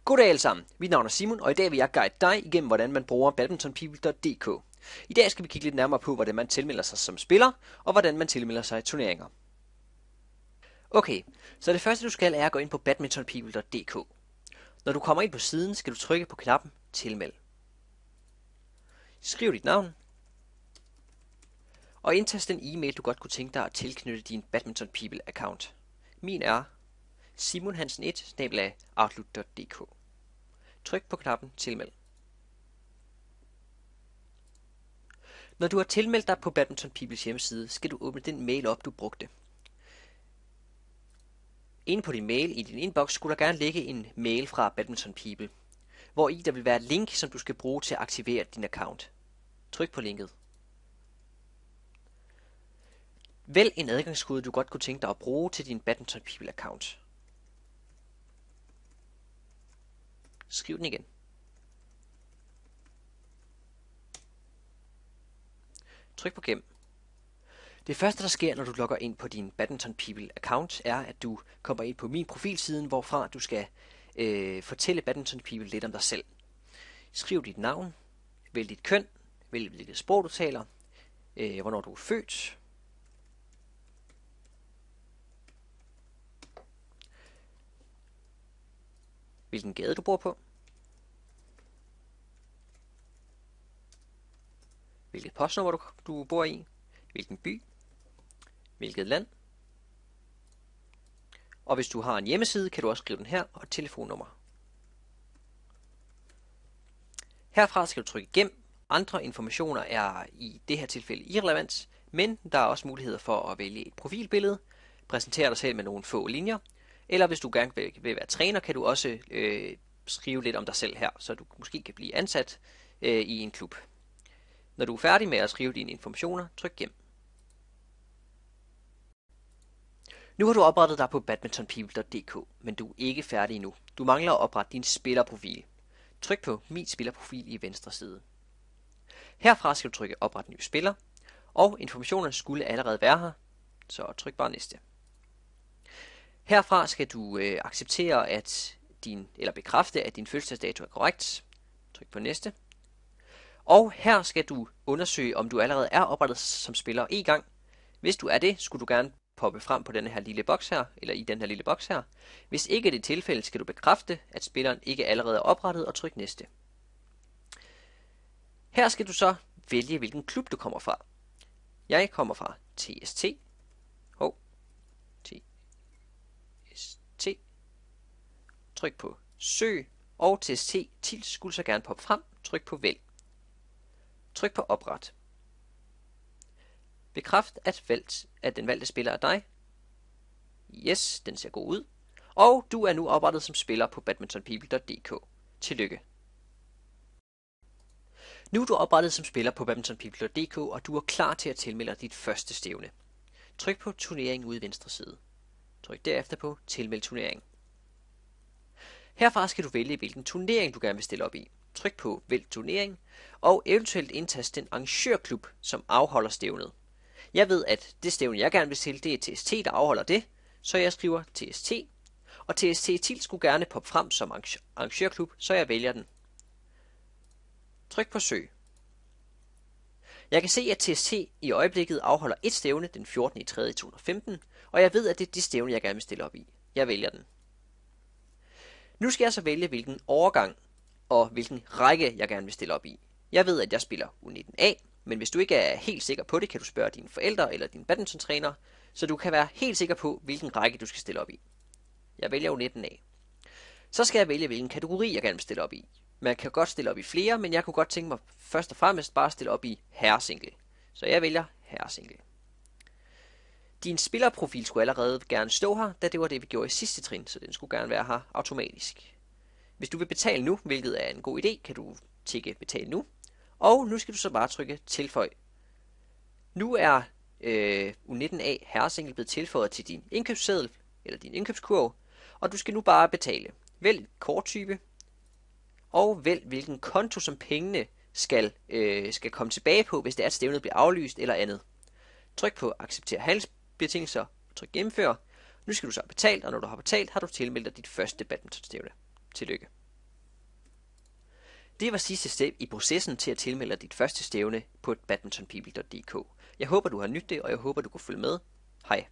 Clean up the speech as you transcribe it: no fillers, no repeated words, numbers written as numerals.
Goddag alle sammen, mit navn er Simon, og i dag vil jeg guide dig igennem, hvordan man bruger badmintonpeople.dk. I dag skal vi kigge lidt nærmere på, hvordan man tilmelder sig som spiller, og hvordan man tilmelder sig i turneringer. Okay, så det første du skal er at gå ind på badmintonpeople.dk. Når du kommer ind på siden, skal du trykke på knappen Tilmeld. Skriv dit navn, og indtast den e-mail, du godt kunne tænke dig at tilknytte din Badminton People account. Min er simonhansen1@outlook.dk. Tryk på knappen Tilmeld. Når du har tilmeldt dig på Badminton Peoples hjemmeside, skal du åbne den mail op, du brugte. Inde på din mail i din inbox skulle der gerne ligge en mail fra Badminton People, hvor i der vil være et link, som du skal bruge til at aktivere din account. Tryk på linket. Vælg en adgangskode, du godt kunne tænke dig at bruge til din Badminton People account. Skriv den igen. Tryk på gem. Det første, der sker, når du logger ind på din Badminton People account, er, at du kommer ind på min profilsiden, hvorfra du skal fortælle Badminton People lidt om dig selv. Skriv dit navn, vælg dit køn, vælg hvilket sprog du taler, hvornår du er født, hvilken gade du bor på, hvilket postnummer du bor i, hvilken by, hvilket land, og hvis du har en hjemmeside, kan du også skrive den her, og et telefonnummer. Herfra skal du trykke gem. Andre informationer er i det her tilfælde irrelevant, men der er også muligheder for at vælge et profilbillede, præsentere dig selv med nogle få linjer, eller hvis du gerne vil være træner, kan du også skrive lidt om dig selv her, så du måske kan blive ansat i en klub. Når du er færdig med at skrive dine informationer, tryk gem. Nu har du oprettet dig på badmintonpeople.dk, men du er ikke færdig endnu. Du mangler at oprette din spillerprofil. Tryk på Min spillerprofil i venstre side. Herfra skal du trykke Opret ny spiller, og informationerne skulle allerede være her, så tryk bare næste. Herfra skal du acceptere eller bekræfte, at din fødselsdato er korrekt. Tryk på næste. Og her skal du undersøge, om du allerede er oprettet som spiller en gang. Hvis du er det, skulle du gerne poppe frem på denne her lille boks her, eller i den her lille boks her. Hvis ikke det er tilfældet, skal du bekræfte, at spilleren ikke allerede er oprettet, og tryk næste. Her skal du så vælge, hvilken klub du kommer fra. Jeg kommer fra TST. TST. Tryk på Søg, og TST TIL skulle så gerne poppe frem. Tryk på Vælg. Tryk på Opret. Bekræft, at den valgte spiller er dig. Yes, den ser god ud. Og du er nu oprettet som spiller på badmintonpeople.dk. Tillykke. Nu er du oprettet som spiller på badmintonpeople.dk, og du er klar til at tilmelde dit første stævne. Tryk på Turnering ude i venstre side. Tryk derefter på Tilmeld turnering. Herfra skal du vælge, hvilken turnering du gerne vil stille op i. Tryk på Vælg turnering, og eventuelt indtast den arrangørklub, som afholder stævnet. Jeg ved, at det stævne, jeg gerne vil til, det er TST, der afholder det, så jeg skriver TST, og TST TIL skulle gerne poppe frem som arrangørklub, så jeg vælger den. Tryk på Søg. Jeg kan se, at TST i øjeblikket afholder et stævne den 14.3.2015, og jeg ved, at det er det stævne, jeg gerne vil stille op i. Jeg vælger den. Nu skal jeg så vælge, hvilken årgang og hvilken række, jeg gerne vil stille op i. Jeg ved, at jeg spiller U19A, men hvis du ikke er helt sikker på det, kan du spørge dine forældre eller din badmintontræner, så du kan være helt sikker på, hvilken række du skal stille op i. Jeg vælger U19A. Så skal jeg vælge, hvilken kategori, jeg gerne vil stille op i. Man kan godt stille op i flere, men jeg kunne godt tænke mig først og fremmest bare stille op i herresingle. Så jeg vælger herresingle. Din spillerprofil skulle allerede gerne stå her, da det var det, vi gjorde i sidste trin, så den skulle gerne være her automatisk. Hvis du vil betale nu, hvilket er en god idé, kan du tikke betal nu. Og nu skal du så bare trykke tilføj. Nu er U19A herresingle blevet tilføjet til din indkøbsseddel eller din indkøbskurv, og du skal nu bare betale. Vælg korttype, og vælg hvilken konto som pengene skal komme tilbage på, hvis det er, at stævnet bliver aflyst eller andet. Tryk på acceptere handelsbetingelser, tryk gennemfør. Nu skal du så have betalt, og når du har betalt, har du tilmeldt dig dit første badmintonstævne. Tillykke. Det var sidste step i processen til at tilmelde dig dit første stævne på badmintonpeople.dk. Jeg håber, du har nydt det, og jeg håber, du kunne følge med. Hej.